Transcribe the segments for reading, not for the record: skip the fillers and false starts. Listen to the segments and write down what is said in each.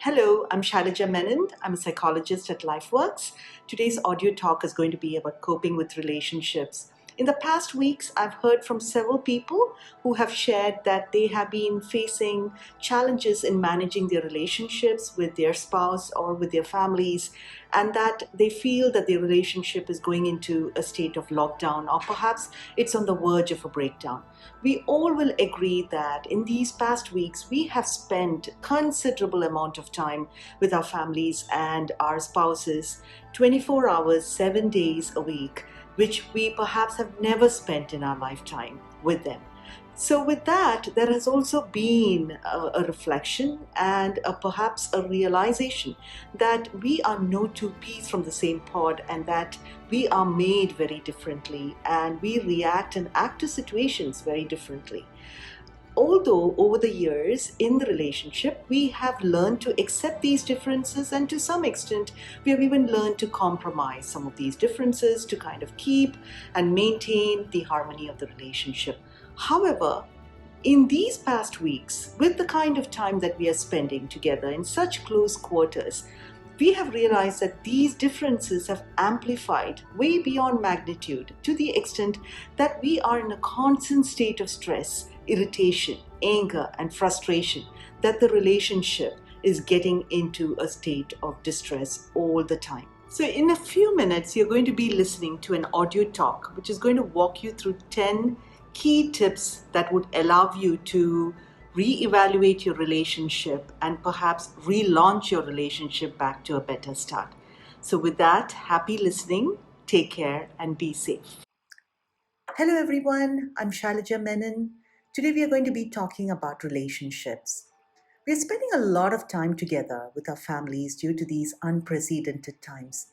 Hello, I'm Sailaja Menon. I'm a psychologist at LifeWorks. Today's audio talk is going to be about coping with relationships. In the past weeks, I've heard from several people who have shared that they have been facing challenges in managing their relationships with their spouse or with their families, and that they feel that their relationship is going into a state of lockdown, or perhaps it's on the verge of a breakdown. We all will agree that in these past weeks, we have spent considerable amount of time with our families and our spouses, 24 hours, 7 days a week, which we perhaps have never spent in our lifetime with them. So, with that, there has also been a reflection and perhaps a realization that we are no two peas from the same pod, and that we are made very differently and we react and act to situations very differently. Although over the years in the relationship, we have learned to accept these differences, and to some extent, we have even learned to compromise some of these differences to kind of keep and maintain the harmony of the relationship. However, in these past weeks, with the kind of time that we are spending together in such close quarters, we have realized that these differences have amplified way beyond magnitude, to the extent that we are in a constant state of stress, irritation, anger, and frustration, that the relationship is getting into a state of distress all the time. So, in a few minutes, you're going to be listening to an audio talk which is going to walk you through 10 key tips that would allow you to reevaluate your relationship and perhaps relaunch your relationship back to a better start. So, with that, happy listening, take care, and be safe. Hello, everyone. I'm Sailaja Menon. Today, we are going to be talking about relationships. We are spending a lot of time together with our families due to these unprecedented times.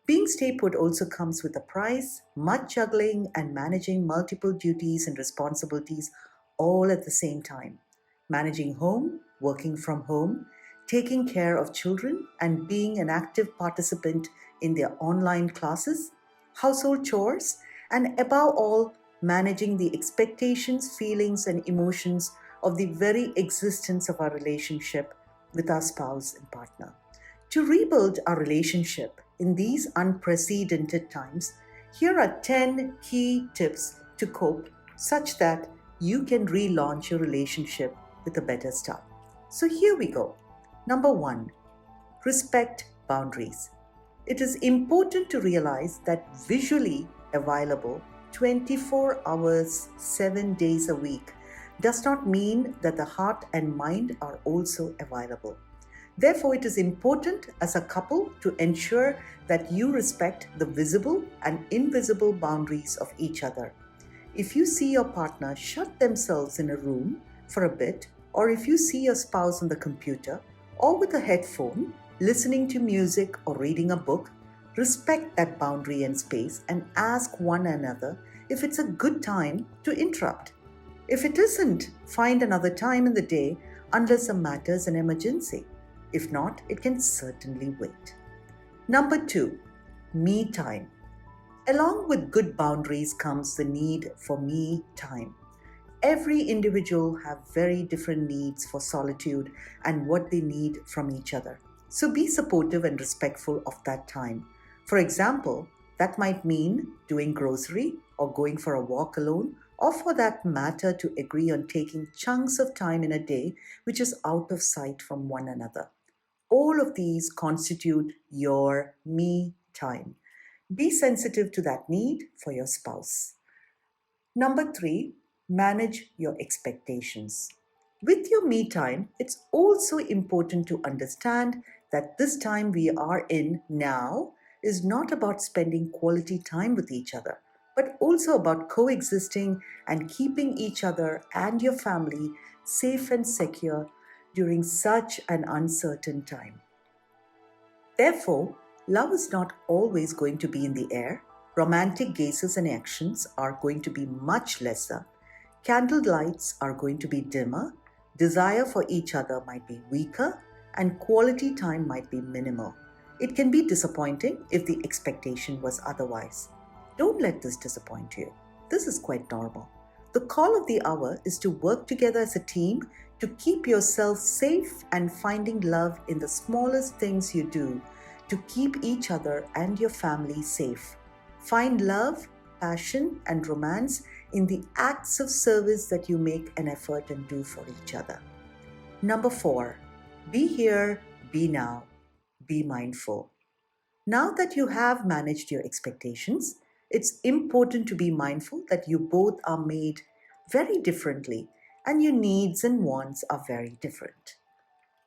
Being stay put also comes with a price, much juggling, and managing multiple duties and responsibilities all at the same time. Managing home, working from home, taking care of children, and being an active participant in their online classes, household chores, and above all, managing the expectations, feelings, and emotions of the very existence of our relationship with our spouse and partner. To rebuild our relationship in these unprecedented times, here are 10 key tips to cope such that you can relaunch your relationship with a better start. So here we go. Number 1, respect boundaries. It is important to realize that visually available 24 hours, 7 days a week does not mean that the heart and mind are also available. Therefore, it is important as a couple to ensure that you respect the visible and invisible boundaries of each other. If you see your partner shut themselves in a room for a bit, or if you see your spouse on the computer or with a headphone, listening to music or reading a book, respect that boundary and space and ask one another if it's a good time to interrupt. If it isn't, find another time in the day unless the matter is an emergency. If not, it can certainly wait. Number 2, me time. Along with good boundaries comes the need for me time. Every individual have very different needs for solitude and what they need from each other. So be supportive and respectful of that time. For example, that might mean doing grocery or going for a walk alone, or for that matter to agree on taking chunks of time in a day which is out of sight from one another. All of these constitute your me time. Be sensitive to that need for your spouse. Number 3, manage your expectations. With your me time, it's also important to understand that this time we are in now is not about spending quality time with each other, but also about coexisting and keeping each other and your family safe and secure during such an uncertain time. Therefore, love is not always going to be in the air. Romantic gazes and actions are going to be much lesser. Candle lights are going to be dimmer. Desire for each other might be weaker, and quality time might be minimal. It can be disappointing if the expectation was otherwise. Don't let this disappoint you. This is quite normal. The call of the hour is to work together as a team to keep yourself safe and finding love in the smallest things you do to keep each other and your family safe. Find love, passion, and romance in the acts of service that you make an effort and do for each other. Number 4, be here, be now, be mindful. Now that you have managed your expectations, it's important to be mindful that you both are made very differently and your needs and wants are very different.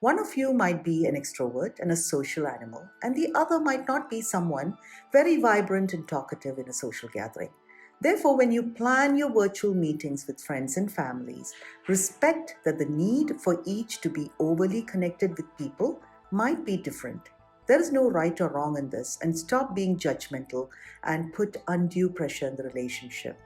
One of you might be an extrovert and a social animal, and the other might not be someone very vibrant and talkative in a social gathering. Therefore, when you plan your virtual meetings with friends and families, respect that the need for each to be overly connected with people might be different. There is no right or wrong in this, and stop being judgmental and put undue pressure in the relationship.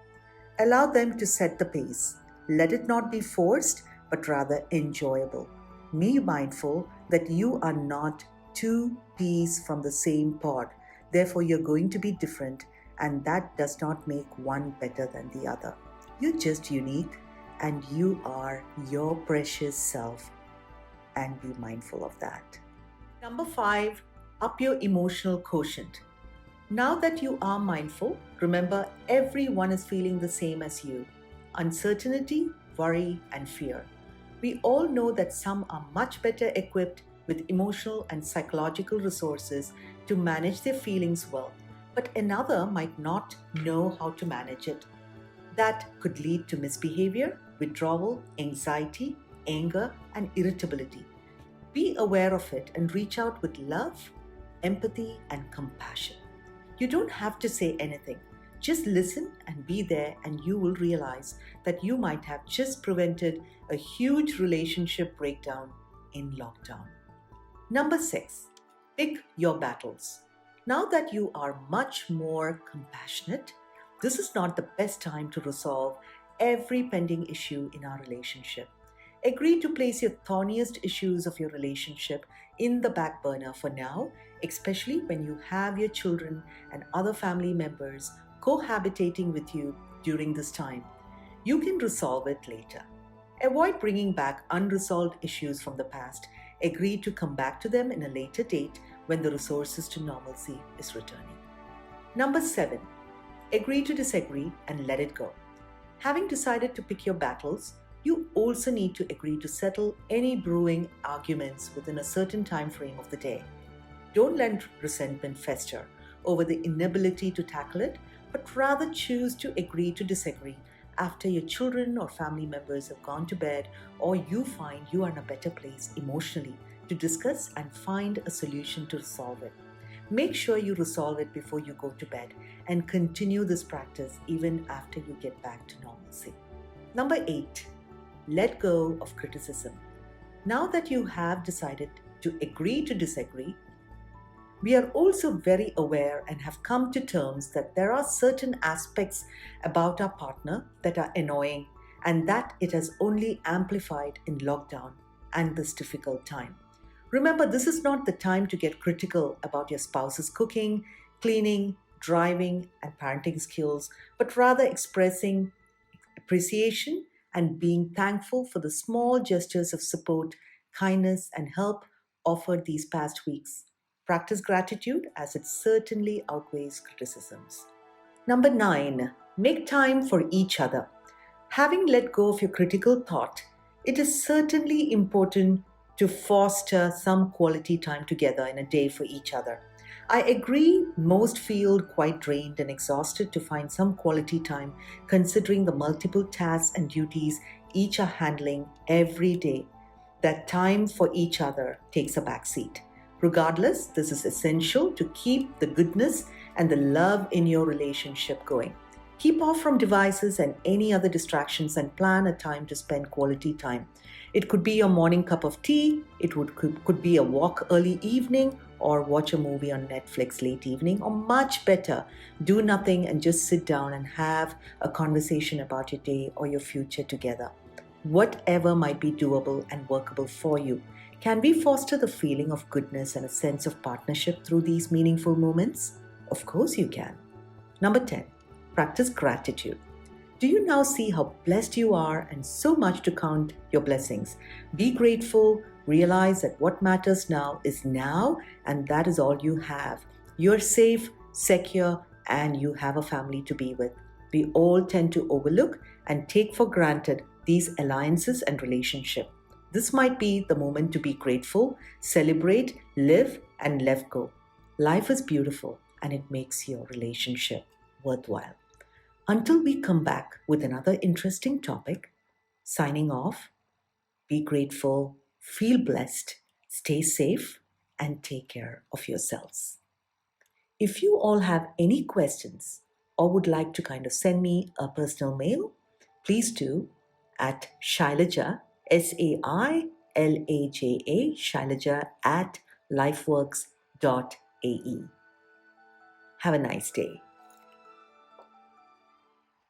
Allow them to set the pace. Let it not be forced, but rather enjoyable. Be mindful that you are not two peas from the same pod. Therefore, you're going to be different, and that does not make one better than the other. You're just unique, and you are your precious self, and be mindful of that. Number 5, up your emotional quotient. Now that you are mindful, remember everyone is feeling the same as you: uncertainty, worry, and fear. We all know that some are much better equipped with emotional and psychological resources to manage their feelings well, but another might not know how to manage it. That could lead to misbehavior, withdrawal, anxiety, anger, and irritability. Be aware of it and reach out with love, empathy, and compassion. You don't have to say anything. Just listen and be there, and you will realize that you might have just prevented a huge relationship breakdown in lockdown. Number 6, pick your battles. Now that you are much more compassionate, this is not the best time to resolve every pending issue in our relationship. Agree to place your thorniest issues of your relationship in the back burner for now, especially when you have your children and other family members cohabitating with you during this time. You can resolve it later. Avoid bringing back unresolved issues from the past. Agree to come back to them in a later date when the resources to normalcy is returning. Number 7, agree to disagree and let it go. Having decided to pick your battles, you also need to agree to settle any brewing arguments within a certain time frame of the day. Don't let resentment fester over the inability to tackle it, but rather choose to agree to disagree after your children or family members have gone to bed, or you find you are in a better place emotionally to discuss and find a solution to resolve it. Make sure you resolve it before you go to bed and continue this practice even after you get back to normalcy. Number 8, let go of criticism. Now that you have decided to agree to disagree, we are also very aware and have come to terms that there are certain aspects about our partner that are annoying, and that it has only amplified in lockdown and this difficult time. Remember, this is not the time to get critical about your spouse's cooking, cleaning, driving, and parenting skills, but rather expressing appreciation and being thankful for the small gestures of support, kindness, and help offered these past weeks. Practice gratitude, as it certainly outweighs criticisms. Number 9, make time for each other. Having let go of your critical thought, it is certainly important to foster some quality time together in a day for each other. I agree, most feel quite drained and exhausted to find some quality time considering the multiple tasks and duties each are handling every day. That time for each other takes a backseat. Regardless, this is essential to keep the goodness and the love in your relationship going. Keep off from devices and any other distractions and plan a time to spend quality time. It could be your morning cup of tea, could be a walk early evening, or watch a movie on Netflix late evening, or much better, do nothing and just sit down and have a conversation about your day or your future together. Whatever might be doable and workable for you. Can we foster the feeling of goodness and a sense of partnership through these meaningful moments? Of course you can. Number 10, practice gratitude. Do you now see how blessed you are and so much to count your blessings? Be grateful, realize that what matters now is now, and that is all you have. You're safe, secure, and you have a family to be with. We all tend to overlook and take for granted these alliances and relationships. This might be the moment to be grateful, celebrate, live, and let go. Life is beautiful and it makes your relationship worthwhile. Until we come back with another interesting topic, signing off, be grateful, feel blessed, stay safe, and take care of yourselves. If you all have any questions or would like to kind of send me a personal mail, please do at Shailaja, Sailaja, Shailaja at lifeworks.ae. Have a nice day.